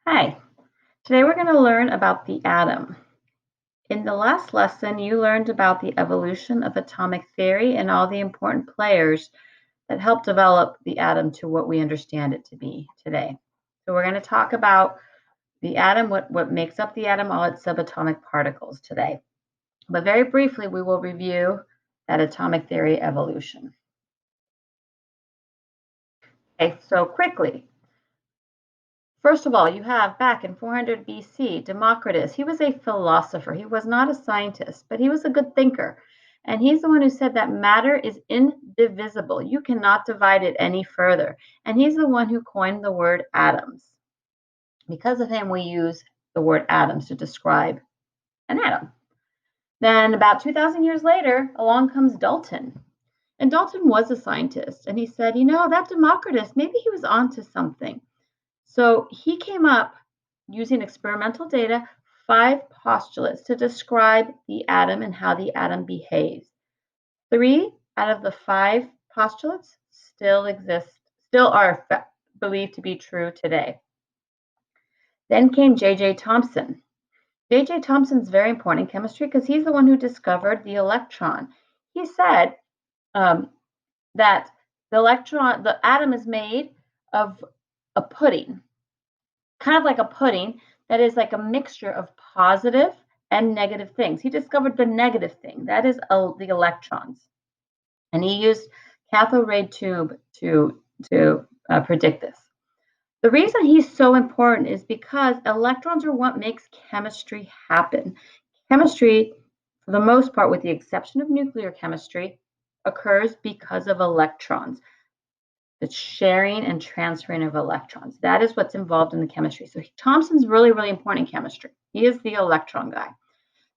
Hi, today we're going to learn about the atom. In the last lesson, you learned about the evolution of atomic theory and all the important players that helped develop the atom to what we understand it to be today. So we're going to talk about the atom, what makes up the atom, all its subatomic particles today. But very briefly, we will review that atomic theory evolution. Okay, so quickly, first of all, you have back in 400 BC, Democritus. He was a philosopher. He was not a scientist, but he was a good thinker. And he's the one who said that matter is indivisible. You cannot divide it any further. And he's the one who coined the word atoms. Because of him, we use the word atoms to describe an atom. Then about 2,000 years later, along comes Dalton. And Dalton was a scientist. And he said, that Democritus, maybe he was onto something. So he came up using experimental data, 5 postulates to describe the atom and how the atom behaves. 3 out of the 5 postulates still are believed to be true today. Then came J.J. Thomson. J.J. Thomson is very important in chemistry because he's the one who discovered the electron. He said that the atom is made of a pudding, kind of like a pudding that is like a mixture of positive and negative things. He discovered the negative thing, that is the electrons. And he used cathode ray tube to predict this. The reason he's so important is because electrons are what makes chemistry happen. Chemistry, for the most part, with the exception of nuclear chemistry, occurs because of electrons. The sharing and transferring of electrons. That is what's involved in the chemistry. So Thomson's really, really important in chemistry. He is the electron guy.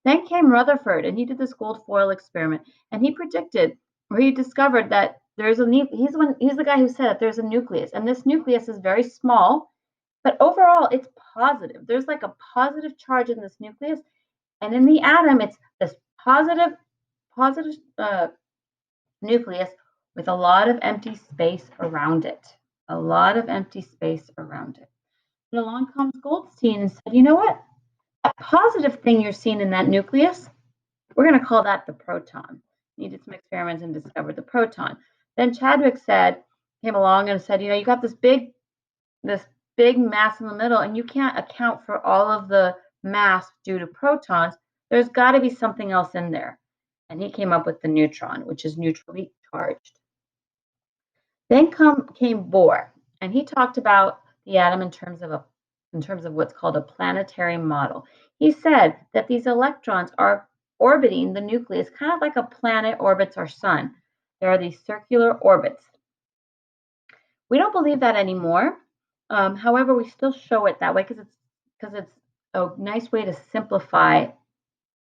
Then came Rutherford, and he did this gold foil experiment, and he predicted, or he discovered that he's the guy who said that there's a nucleus, and this nucleus is very small, but overall it's positive. There's like a positive charge in this nucleus, and in the atom, it's this positive nucleus with a lot of empty space around it. A lot of empty space around it. And along comes Goldstein and said, you know what? That positive thing you're seeing in that nucleus, we're going to call that the proton. He did some experiments and discovered the proton. Then Chadwick came along and said, you got this big mass in the middle, and you can't account for all of the mass due to protons. There's got to be something else in there. And he came up with the neutron, which is neutrally charged. Then came Bohr, and he talked about the atom in terms of what's called a planetary model. He said that these electrons are orbiting the nucleus, kind of like a planet orbits our sun. There are these circular orbits. We don't believe that anymore. However, we still show it that way because it's a nice way to simplify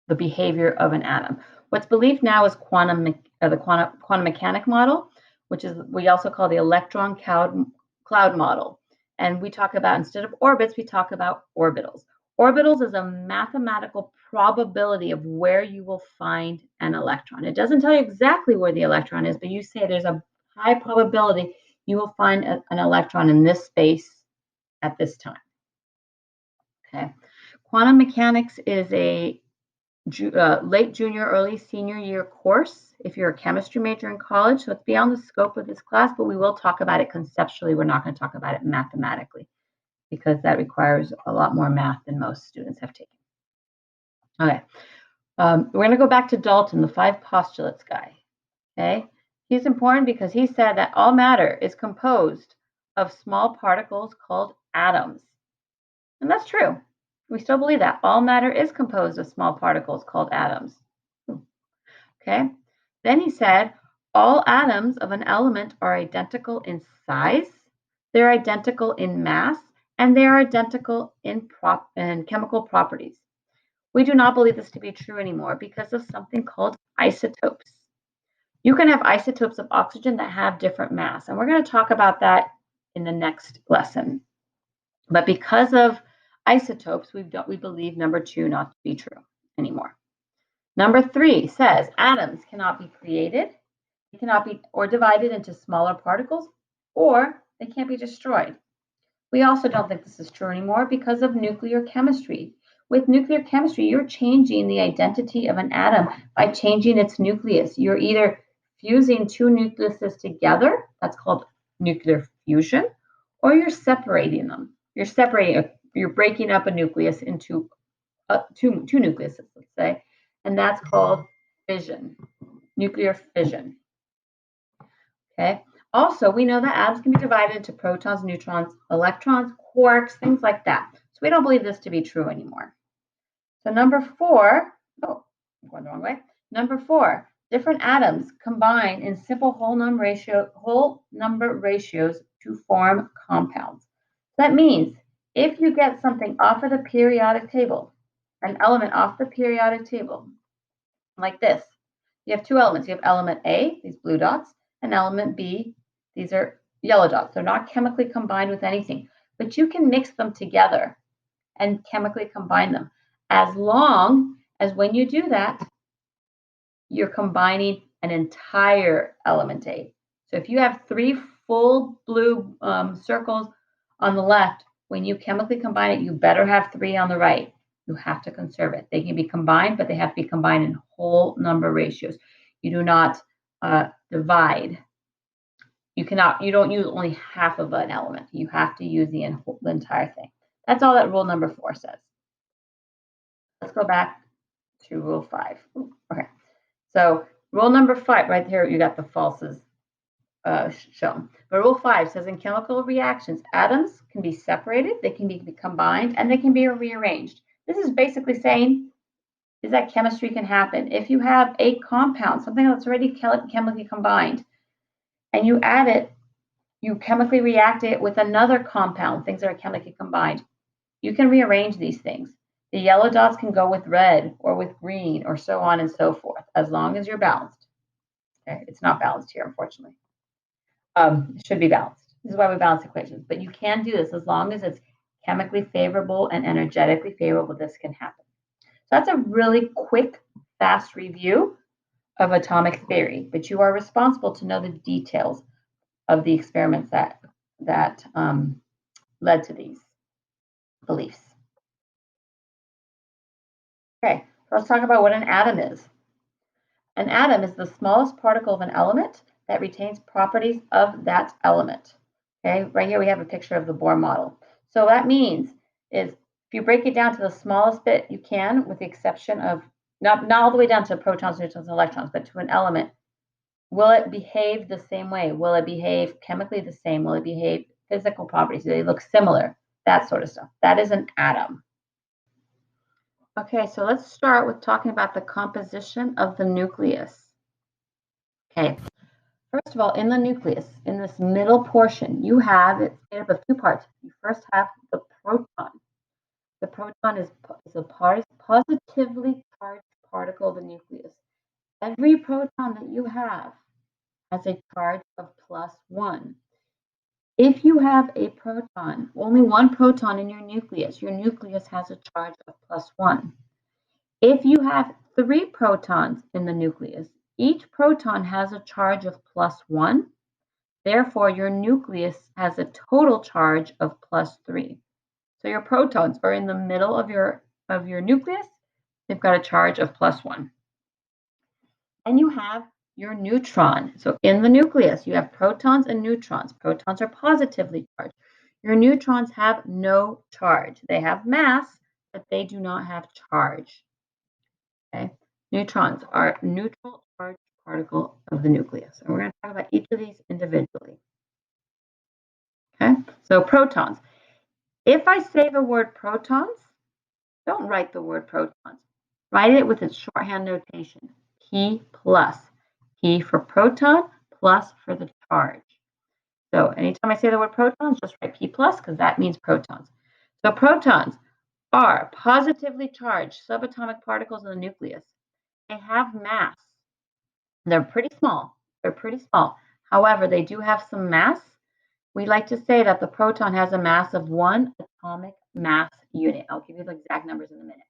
the behavior of an atom. What's believed now is the quantum mechanic model, which is we also call the electron cloud model. And we talk about, instead of orbits, we talk about orbitals. Orbitals is a mathematical probability of where you will find an electron. It doesn't tell you exactly where the electron is, but you say there's a high probability you will find an electron in this space at this time. Okay. Quantum mechanics is a late junior, early senior year course if you're a chemistry major in college. So it's beyond the scope of this class, but we will talk about it conceptually. We're not going to talk about it mathematically because that requires a lot more math than most students have taken. Okay. We're going to go back to Dalton, the 5 postulates guy. Okay. He's important because he said that all matter is composed of small particles called atoms. And that's true. We still believe that. All matter is composed of small particles called atoms. Okay. Then he said, all atoms of an element are identical in size, they're identical in mass, and they are identical in chemical properties. We do not believe this to be true anymore because of something called isotopes. You can have isotopes of oxygen that have different mass, and we're going to talk about that in the next lesson. But because of isotopes, we believe number 2 not to be true anymore. Number 3 says atoms cannot be created, they cannot be or divided into smaller particles, or they can't be destroyed. We also don't think this is true anymore because of nuclear chemistry. With nuclear chemistry, you're changing the identity of an atom by changing its nucleus. You're either fusing two nucleuses together, that's called nuclear fusion, or you're separating them. You're breaking up a nucleus into two nucleuses, let's say, and that's called fission, nuclear fission. Okay. Also, we know that atoms can be divided into protons, neutrons, electrons, quarks, things like that. So we don't believe this to be true anymore. So number 4, oh, I'm going the wrong way. Number 4, different atoms combine in simple whole number ratios to form compounds. That means if you get something off of the periodic table, an element off the periodic table, like this, you have two elements. You have element A, these blue dots, and element B, these are yellow dots. They're not chemically combined with anything, but you can mix them together and chemically combine them, as long as when you do that, you're combining an entire element A. So if you have 3 full blue circles on the left, when you chemically combine it, you better have 3 on the right. You have to conserve it. They can be combined, but they have to be combined in whole number ratios. You do not divide. You don't use only half of an element. You have to use the entire thing. That's all that rule number 4 says. Let's go back to rule 5. Okay. So rule number 5, right here, you got the falses shown. But rule 5 says in chemical reactions, atoms can be separated, they can be combined, and they can be rearranged. This is basically saying is that chemistry can happen. If you have a compound, something that's already chemically combined, and you add it, you chemically react it with another compound, things that are chemically combined, you can rearrange these things. The yellow dots can go with red or with green or so on and so forth, as long as you're balanced. Okay? It's not balanced here, unfortunately. It should be balanced. This is why we balance equations. But you can do this as long as it's chemically favorable and energetically favorable. This can happen. So that's a really quick, fast review of atomic theory. But you are responsible to know the details of the experiments that led to these beliefs. Okay, so let's talk about what an atom is. An atom is the smallest particle of an element that retains properties of that element. Okay, right here we have a picture of the Bohr model. So that means is if you break it down to the smallest bit you can, with the exception of not all the way down to protons, neutrons, and electrons, but to an element, will it behave the same way? Will it behave chemically the same? Will it behave physical properties? Do they look similar? That sort of stuff. That is an atom. Okay, so let's start with talking about the composition of the nucleus. Okay, first of all, in the nucleus, in this middle portion, you have it's made up of 2 parts. You first have the proton. The proton is a positively charged particle of the nucleus. Every proton that you have has a charge of +1. If you have a proton, only one proton in your nucleus has a charge of +1. If you have 3 protons in the nucleus, each proton has a charge of +1. Therefore, your nucleus has a total charge of +3. So your protons are in the middle of your nucleus. They've got a charge of +1. And you have your neutron. So in the nucleus, you have protons and neutrons. Protons are positively charged. Your neutrons have no charge. They have mass, but they do not have charge. Okay? Neutrons are neutral charged particle of the nucleus. And we're going to talk about each of these individually. Okay? So protons. If I say the word protons, don't write the word protons. Write it with its shorthand notation. P plus. P for proton, plus for the charge. So anytime I say the word protons, just write P plus because that means protons. So protons are positively charged subatomic particles in the nucleus. They have mass. They're pretty small. However, they do have some mass. We like to say that the proton has a mass of 1 atomic mass unit. I'll give you the exact numbers in a minute.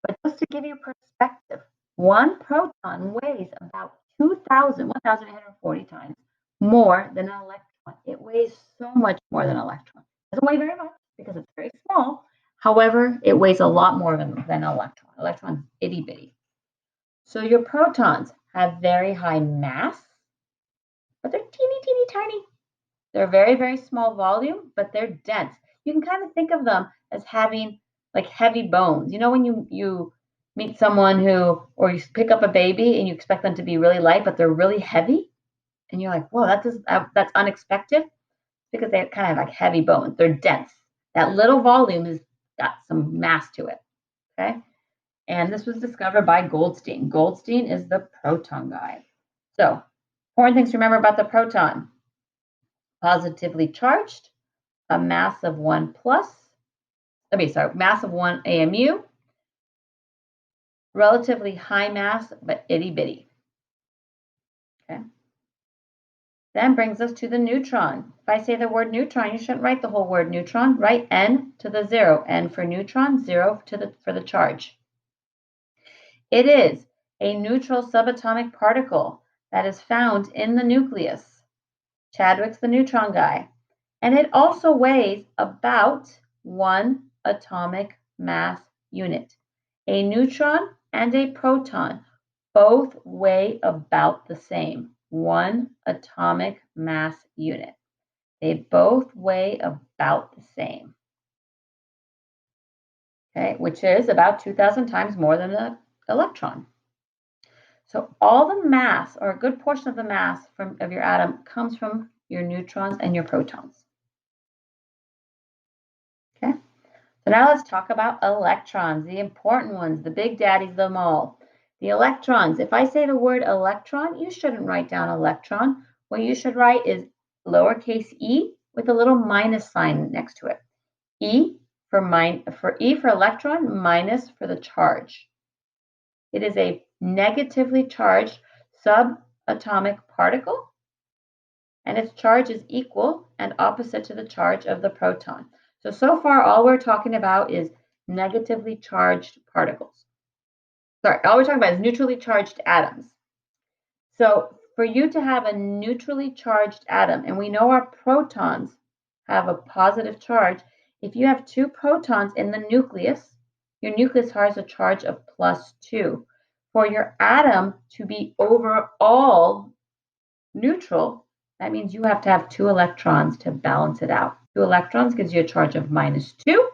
But just to give you perspective, one proton weighs about 1,840 times more than an electron. It weighs so much more than an electron. Doesn't weigh very much because it's very small. However, it weighs a lot more than an electron. Electron's itty bitty. So your protons have very high mass, but they're teeny, teeny, tiny. They're very, very small volume, but they're dense. You can kind of think of them as having like heavy bones. You know, when you meet someone who, or you pick up a baby and you expect them to be really light, but they're really heavy, and you're like, whoa, that's unexpected, because they kind of have like heavy bones. They're dense. That little volume has got some mass to it. Okay. And this was discovered by Goldstein. Goldstein is the proton guy. So, important things to remember about the proton: positively charged, a mass of 1 plus, mass of 1 AMU, relatively high mass, but itty bitty. Okay. Then brings us to the neutron. If I say the word neutron, you shouldn't write the whole word neutron. Write N to the 0. N for neutron, 0 for the charge. It is a neutral subatomic particle that is found in the nucleus. Chadwick's the neutron guy. And it also weighs about 1 atomic mass unit. A neutron and a proton both weigh about the same, 1 atomic mass unit. They both weigh about the same, okay, which is about 2,000 times more than an electron. So all the mass, or a good portion of the mass of your atom, comes from your neutrons and your protons. Okay, so now let's talk about electrons, the important ones, the big daddies of them all. The electrons. If I say the word electron, you shouldn't write down electron. What you should write is lowercase e with a little minus sign next to it. E for electron, minus for the charge. It is a negatively charged subatomic particle, and its charge is equal and opposite to the charge of the proton. So far, all we're talking about is negatively charged particles. Sorry, all we're talking about is neutrally charged atoms. So for you to have a neutrally charged atom, and we know our protons have a positive charge, if you have 2 protons in the nucleus, your nucleus has a charge of +2. For your atom to be overall neutral, that means you have to have 2 electrons to balance it out. 2 electrons gives you a charge of -2.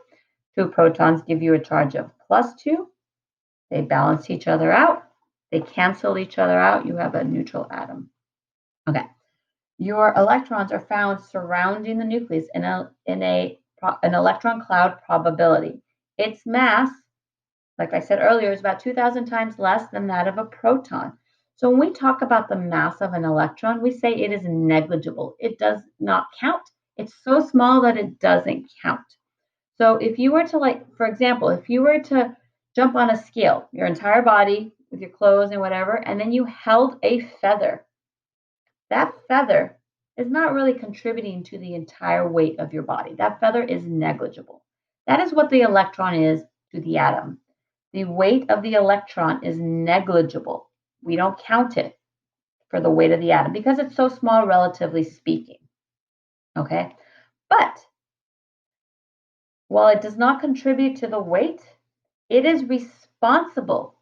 2 protons give you a charge of +2. They balance each other out. They cancel each other out. You have a neutral atom. Okay. Your electrons are found surrounding the nucleus in an electron cloud probability. Its mass, like I said earlier, is about 2,000 times less than that of a proton. So when we talk about the mass of an electron, we say it is negligible. It does not count. It's so small that it doesn't count. So if you were to, like, for example, if you were to jump on a scale, your entire body with your clothes and whatever, and then you held a feather, that feather is not really contributing to the entire weight of your body. That feather is negligible. That is what the electron is to the atom. The weight of the electron is negligible. We don't count it for the weight of the atom because it's so small, relatively speaking. Okay? But while it does not contribute to the weight, it is responsible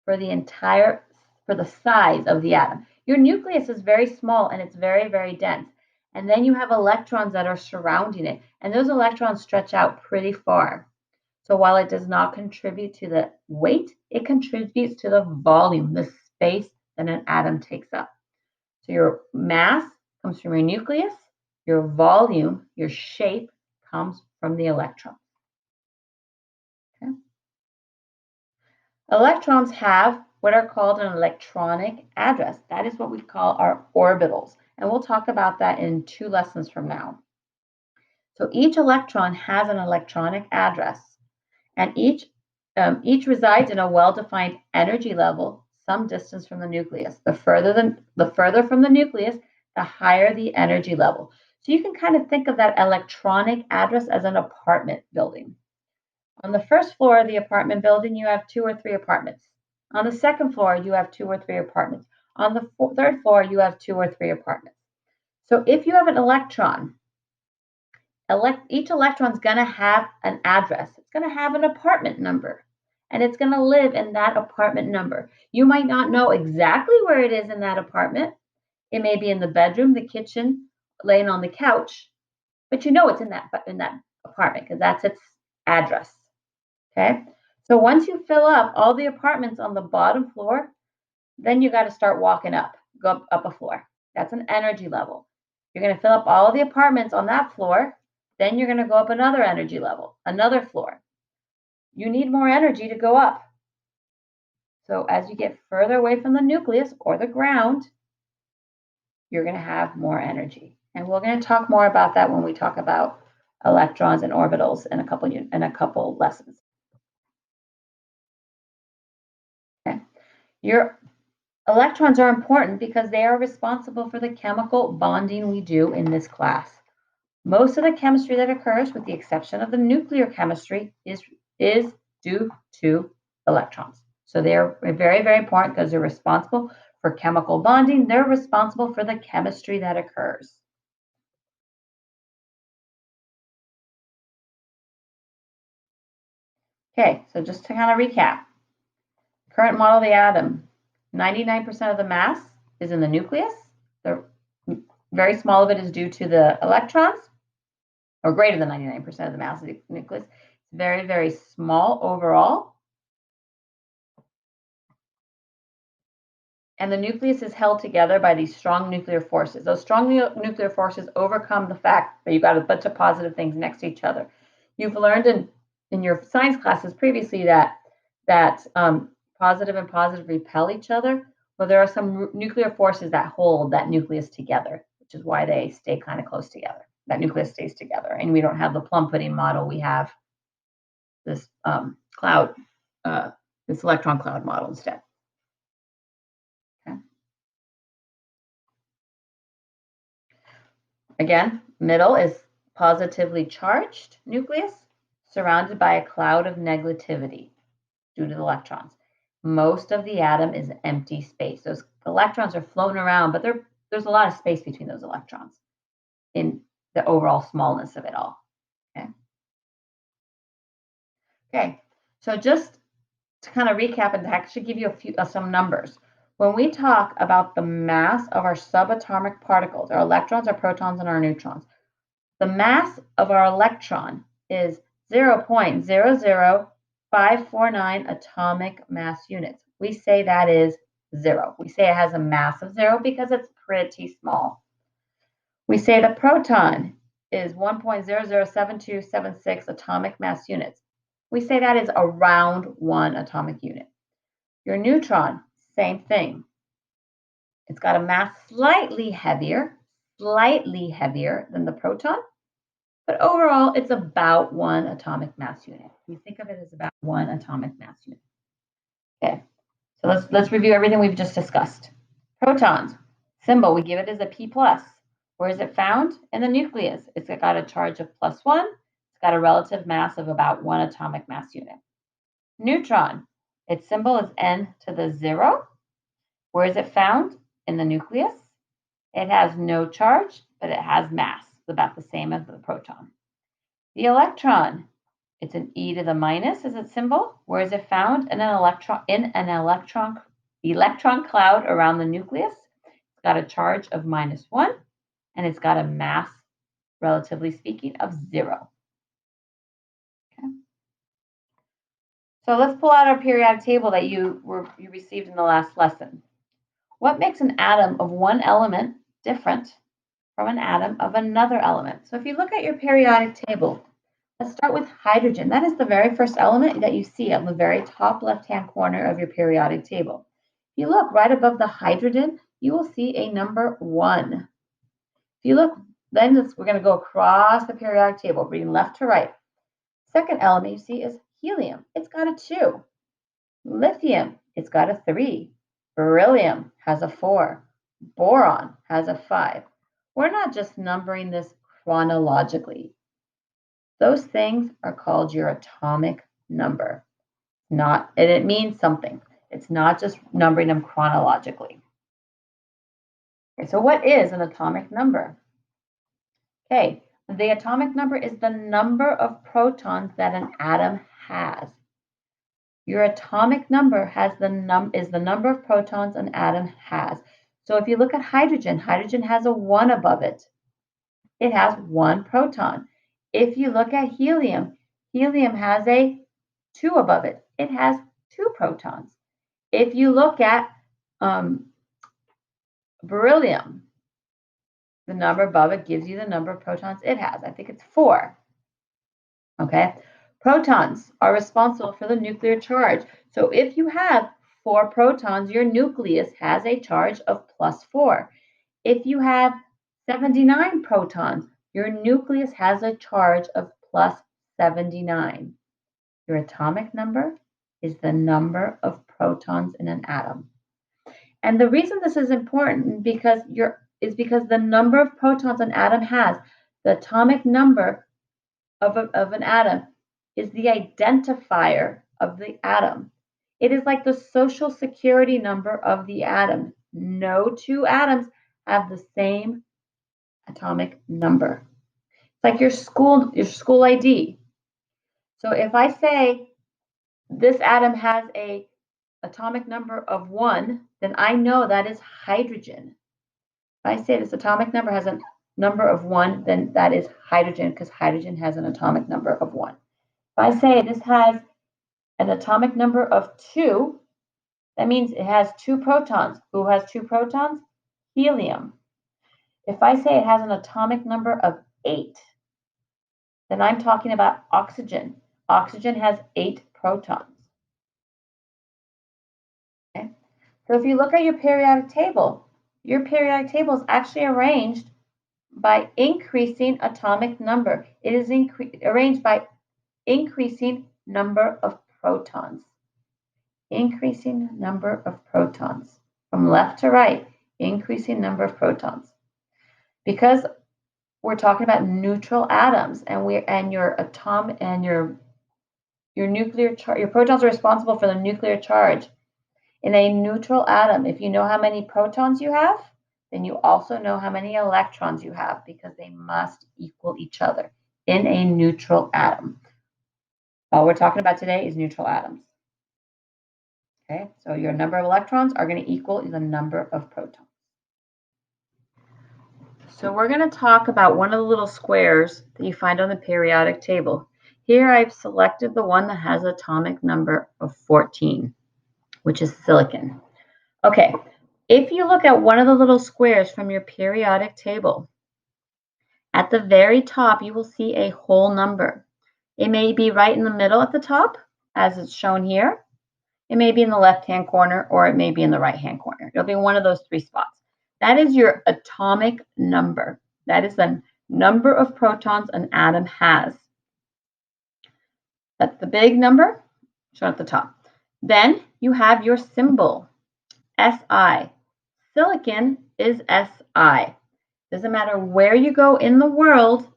for the size of the atom. Your nucleus is very small and it's very, very dense. And then you have electrons that are surrounding it. And those electrons stretch out pretty far. So while it does not contribute to the weight, it contributes to the volume, the space that an atom takes up. So your mass comes from your nucleus, your volume, your shape comes from the electron. Okay. Electrons have what are called an electronic address. That is what we call our orbitals. And we'll talk about that in 2 lessons from now. So each electron has an electronic address, and each resides in a well-defined energy level some distance from the nucleus. The further from the nucleus, the higher the energy level. So you can kind of think of that electronic address as an apartment building. On the first floor of the apartment building, you have 2 or 3 apartments. On the second floor, you have 2 or 3 apartments. On the third floor, you have 2 or 3 apartments. So if you have an electron each electron is going to have an address. It's going to have an apartment number, and it's going to live in that apartment number. You might not know exactly where it is in that apartment. It may be in the bedroom, the kitchen, laying on the couch, but you know it's in that apartment because that's its address. Okay? So once you fill up all the apartments on the bottom floor, then you got to start walking up, go up a floor. That's an energy level. You're going to fill up all the apartments on that floor. Then you're going to go up another energy level, another floor. You need more energy to go up. So as you get further away from the nucleus or the ground, you're going to have more energy. And we're going to talk more about that when we talk about electrons and orbitals in a couple lessons. Okay. Your electrons are important because they are responsible for the chemical bonding we do in this class. Most of the chemistry that occurs, with the exception of the nuclear chemistry, is due to electrons. So they're very, very important because they're responsible for chemical bonding. They're responsible for the chemistry that occurs. Okay, so just to kind of recap, current model of the atom, 99% of the mass is in the nucleus. The very small of it is due to the electrons, or greater than 99% of the mass of the nucleus. It's very, very small overall. And the nucleus is held together by these strong nuclear forces. Those strong nuclear forces overcome the fact that you've got a bunch of positive things next to each other. You've learned in your science classes previously that positive and positive repel each other. Well, there are some nuclear forces that hold that nucleus together, which is why they stay kind of close together. That nucleus stays together. And we don't have the plum pudding model. We have this this electron cloud model instead. Okay. Again, middle is positively charged nucleus surrounded by a cloud of negativity due to the electrons. Most of the atom is empty space. Those electrons are floating around, but there's a lot of space between those electrons in the overall smallness of it all. Okay, so just to kind of recap and to actually give you some numbers. When we talk about the mass of our subatomic particles, our electrons, our protons, and our neutrons, the mass of our electron is 0.00549 atomic mass units. We say that is 0. We say it has a mass of 0 because it's pretty small. We say the proton is 1.007276 atomic mass units. We say that is around 1 atomic unit. Your neutron, same thing. It's got a mass slightly heavier than the proton, but overall it's about 1 atomic mass unit. You think of it as about 1 atomic mass unit. Okay, so let's review everything we've just discussed. Protons, symbol, we give it as a P+. Where is it found? In the nucleus. It's got a charge of +1. It's got a relative mass of about 1 atomic mass unit. Neutron, its symbol is N to the 0. Where is it found? In the nucleus. It has no charge, but it has mass, about the same as the proton. The electron, it's an E to the minus as its symbol. Where is it found? In an electron cloud around the nucleus. It's got a charge of -1, and it's got a mass, relatively speaking, of 0. Okay. So let's pull out our periodic table that you received in the last lesson. What makes an atom of one element different from an atom of another element? So if you look at your periodic table, let's start with hydrogen. That is the very first element that you see on the very top left-hand corner of your periodic table. If you look right above the hydrogen, you will see a number 1. If you look, then we're going to go across the periodic table, reading left to right. Second element you see is helium. It's got a 2. Lithium, it's got a 3. Beryllium has a 4. Boron has a 5. We're not just numbering this chronologically. Those things are called your atomic number. And it means something. It's not just numbering them chronologically. Okay, so what is an atomic number? Okay, The atomic number is the number of protons that an atom has. Your atomic number is the number of protons an atom has. So if you look at hydrogen, hydrogen has a 1 above it. It has 1 proton. If you look at helium, helium has a 2 above it. It has 2 protons. If you look at beryllium, the number above it gives you the number of protons it has. I think it's 4. Okay? Protons are responsible for the nuclear charge. So if you have 4 protons, your nucleus has a charge of +4. If you have 79 protons, your nucleus has a charge of +79. Your atomic number is the number of protons in an atom. And the reason this is important is because the number of protons an atom has, the atomic number of an atom is the identifier of the atom. It is like the social security number of the atom. No 2 atoms have the same atomic number. It's like your school ID. So if I say this atom has a atomic number of 1, then I know that is hydrogen. If I say this atomic number has a number of 1, then that is hydrogen because hydrogen has an atomic number of 1. If I say this has an atomic number of 2, that means it has 2 protons. Who has 2 protons? Helium. If I say it has an atomic number of 8, then I'm talking about oxygen. Oxygen has 8 protons. Okay? So if you look at your periodic table is actually arranged by increasing atomic number. It is arranged by increasing number of protons. Increasing number of protons. From left to right, increasing number of protons. Because we're talking about neutral atoms and your nuclear charge, your protons are responsible for the nuclear charge. In a neutral atom, if you know how many protons you have, then you also know how many electrons you have because they must equal each other in a neutral atom. All we're talking about today is neutral atoms. Okay, so your number of electrons are going to equal the number of protons. So we're going to talk about one of the little squares that you find on the periodic table. Here I've selected the one that has an atomic number of 14, which is silicon. Okay, if you look at one of the little squares from your periodic table, at the very top you will see a whole number. It may be right in the middle at the top, as it's shown here. It may be in the left-hand corner, or it may be in the right-hand corner. It'll be one of those 3 spots. That is your atomic number. That is the number of protons an atom has. That's the big number shown at the top. Then you have your symbol, Si. Silicon is Si. Doesn't matter where you go in the world,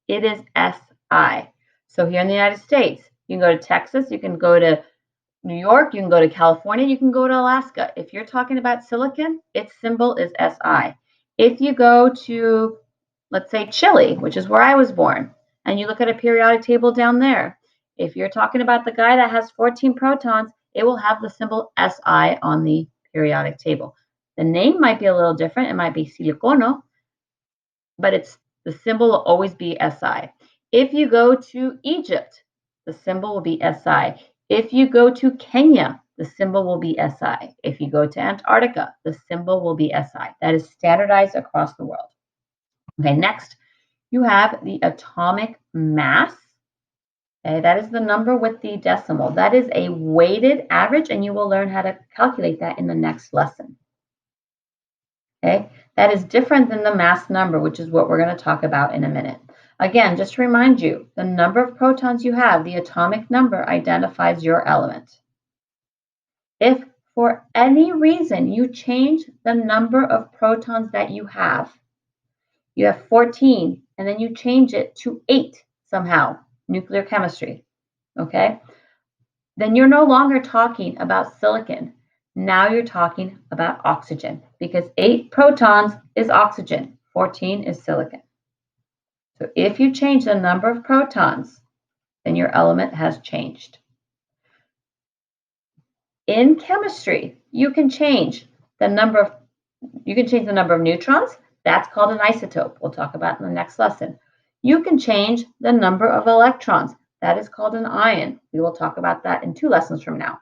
it is Si. So here in the United States, you can go to Texas, you can go to New York, you can go to California, you can go to Alaska. If you're talking about silicon, its symbol is Si. If you go to, let's say, Chile, which is where I was born, and you look at a periodic table down there, if you're talking about the guy that has 14 protons, it will have the symbol Si on the periodic table. The name might be a little different. It might be silicono, but the symbol will always be Si. If you go to Egypt, the symbol will be Si. If you go to Kenya, the symbol will be Si. If you go to Antarctica, the symbol will be Si. That is standardized across the world. Okay, next, you have the atomic mass. Okay, that is the number with the decimal. That is a weighted average, and you will learn how to calculate that in the next lesson. Okay, that is different than the mass number, which is what we're going to talk about in a minute. Again, just to remind you, the number of protons you have, the atomic number identifies your element. If for any reason you change the number of protons that you have 14, and then you change it to 8 somehow, nuclear chemistry, okay? Then you're no longer talking about silicon. Now you're talking about oxygen because 8 protons is oxygen, 14 is silicon. So if you change the number of protons, then your element has changed. In chemistry, you can change the number of neutrons. That's called an isotope. We'll talk about in the next lesson. You can change the number of electrons. That is called an ion. We will talk about that in 2 lessons from now.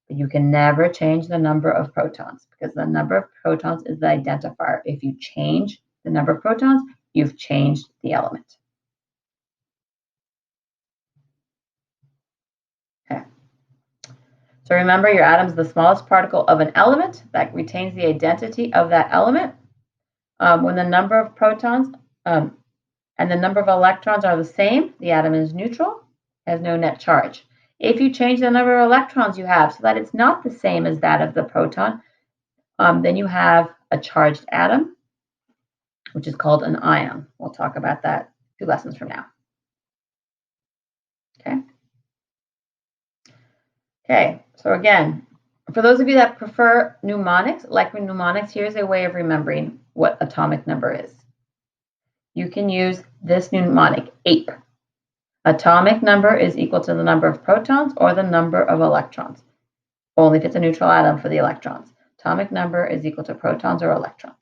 But you can never change the number of protons because the number of protons is the identifier. If you change the number of protons, you've changed the element. Okay. So remember, your atom is the smallest particle of an element that retains the identity of that element. When the number of protons and the number of electrons are the same, the atom is neutral, has no net charge. If you change the number of electrons you have so that it's not the same as that of the proton, then you have a charged atom, which is called an ion. We'll talk about that 2 lessons from now. Okay, so again, for those of you that prefer mnemonics, like mnemonics, here's a way of remembering what atomic number is. You can use this mnemonic, APE. Atomic number is equal to the number of protons or the number of electrons. Only if it's a neutral atom for the electrons. Atomic number is equal to protons or electrons.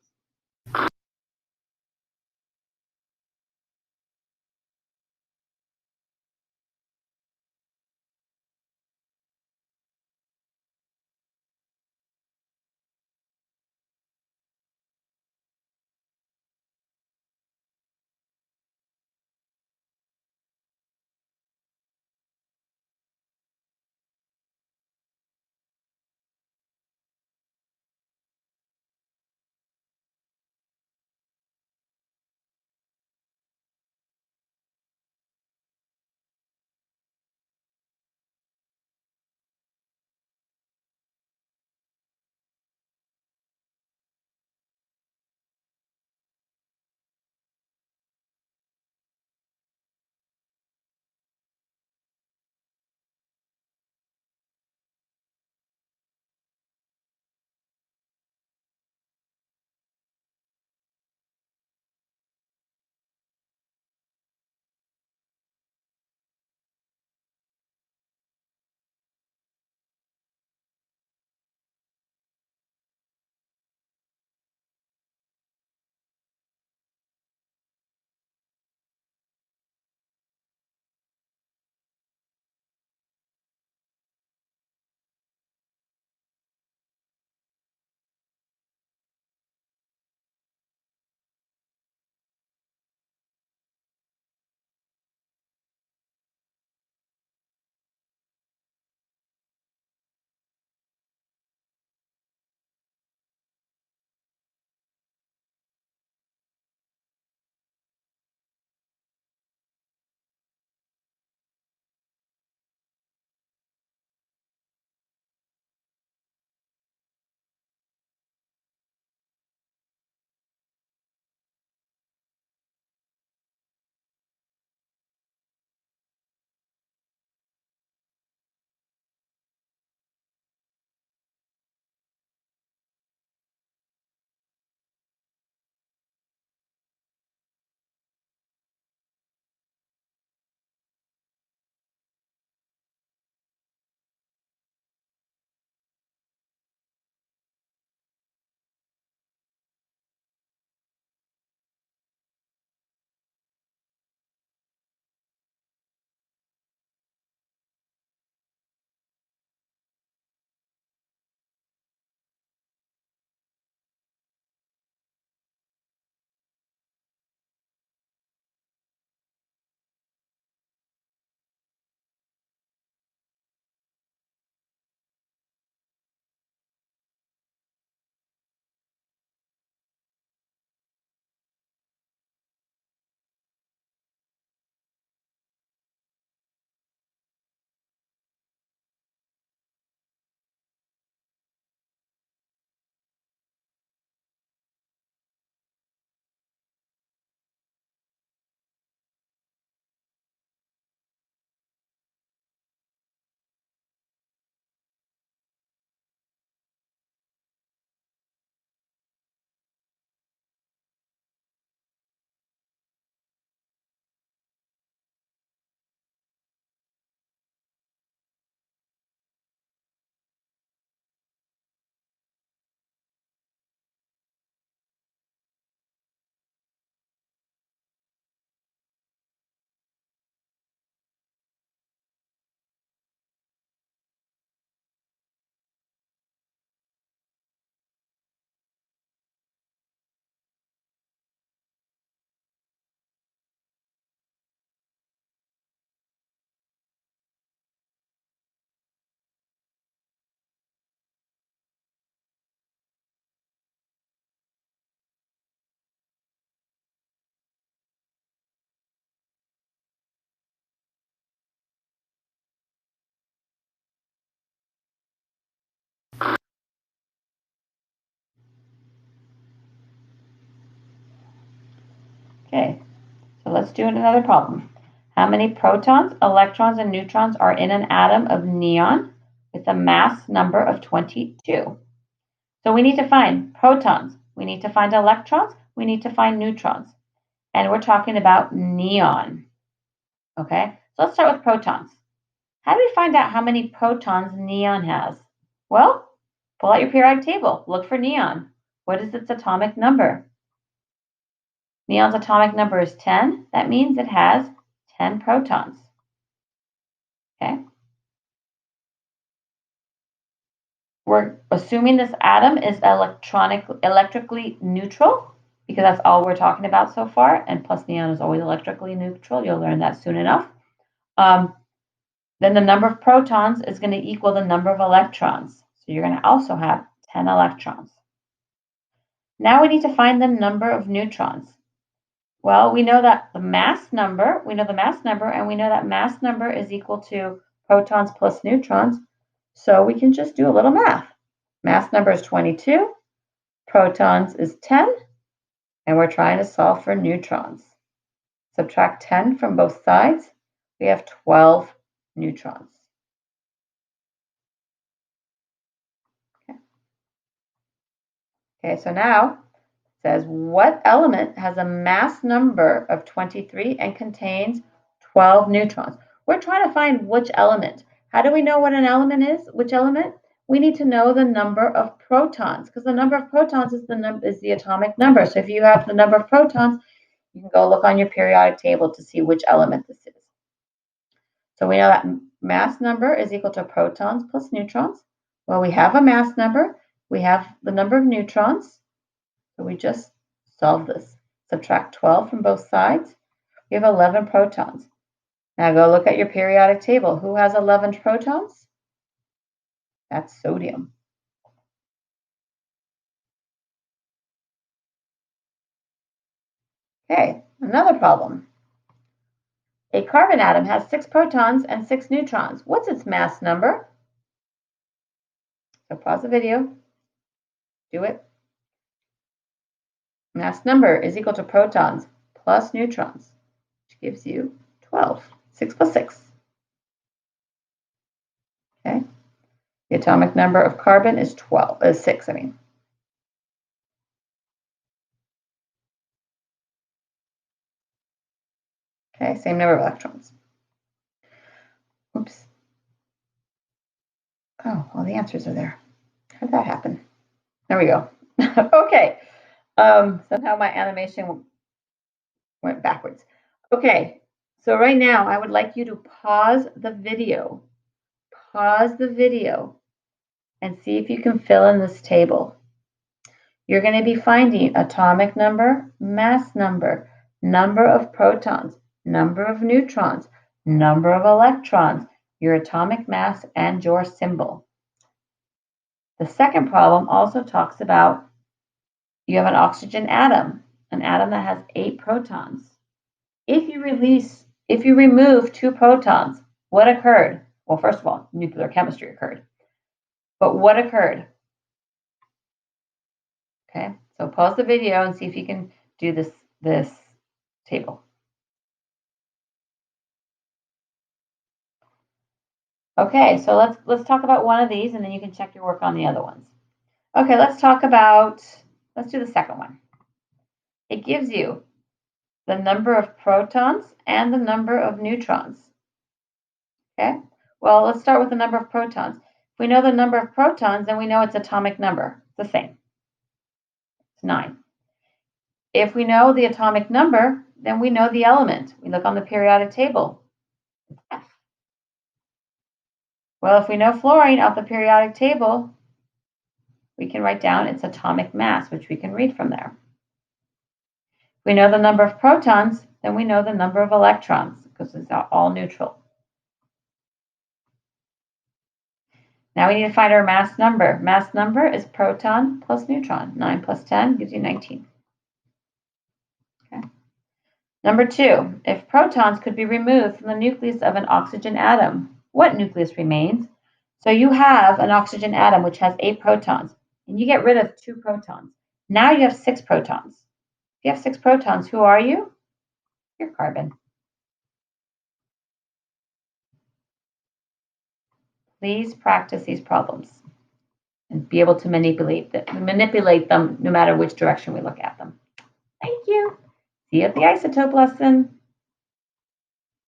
Okay, so let's do another problem. How many protons, electrons, and neutrons are in an atom of neon with a mass number of 22? So we need to find protons, we need to find electrons, we need to find neutrons. And we're talking about neon. Okay, so let's start with protons. How do we find out how many protons neon has? Well, pull out your periodic table, look for neon. What is its atomic number? Neon's atomic number is 10. That means it has 10 protons. Okay. We're assuming this atom is electrically neutral because that's all we're talking about so far. And plus neon is always electrically neutral. You'll learn that soon enough. Then the number of protons is going to equal the number of electrons. So you're going to also have 10 electrons. Now we need to find the number of neutrons. Well, we know that the mass number, and we know that mass number is equal to protons plus neutrons. So we can just do a little math. Mass number is 22, protons is 10, and we're trying to solve for neutrons. Subtract 10 from both sides, we have 12 neutrons. Okay, so now it says what element has a mass number of 23 and contains 12 neutrons? We're trying to find which element. How do we know what an element is? Which element? We need to know the number of protons because the number of protons is the atomic number. So if you have the number of protons, you can go look on your periodic table to see which element this is. So we know that mass number is equal to protons plus neutrons. Well, we have a mass number. We have the number of neutrons. So we just solve this. Subtract 12 from both sides. We have 11 protons. Now go look at your periodic table. Who has 11 protons? That's sodium. Okay, another problem. A carbon atom has 6 protons and 6 neutrons. What's its mass number? So pause the video. Do it. Mass number is equal to protons plus neutrons, which gives you 12. 6 plus 6. Okay. The atomic number of carbon is 6, I mean. Okay, same number of electrons. Oops. Oh, well, the answers are there. How did that happen? There we go. Okay. Somehow my animation went backwards. Okay, so right now I would like you to pause the video. Pause the video and see if you can fill in this table. You're going to be finding atomic number, mass number, number of protons, number of neutrons, number of electrons, your atomic mass, and your symbol. The second problem also talks about you have an oxygen atom, an atom that has 8 protons. If you remove 2 protons, what occurred? Well, first of all, nuclear chemistry occurred. But what occurred? Okay, so pause the video and see if you can do this table. Okay, so let's talk about one of these and then you can check your work on the other ones. Okay, let's do the second one. It gives you the number of protons and the number of neutrons. Okay, well, let's start with the number of protons. If we know the number of protons, then we know its atomic number. It's the same. It's 9. If we know the atomic number, then we know the element. We look on the periodic table. It's F. Well, if we know fluorine off the periodic table, we can write down its atomic mass, which we can read from there. If we know the number of protons, then we know the number of electrons because it's all neutral. Now we need to find our mass number. Mass number is proton plus neutron. 9 plus 10 gives you 19. Okay. Number 2, if protons could be removed from the nucleus of an oxygen atom, what nucleus remains? So you have an oxygen atom which has 8 protons, and you get rid of 2 protons. Now you have 6 protons. If you have 6 protons, who are you? your carbon. Please practice these problems and be able to manipulate them no matter which direction we look at them. Thank you. See you at the isotope lesson.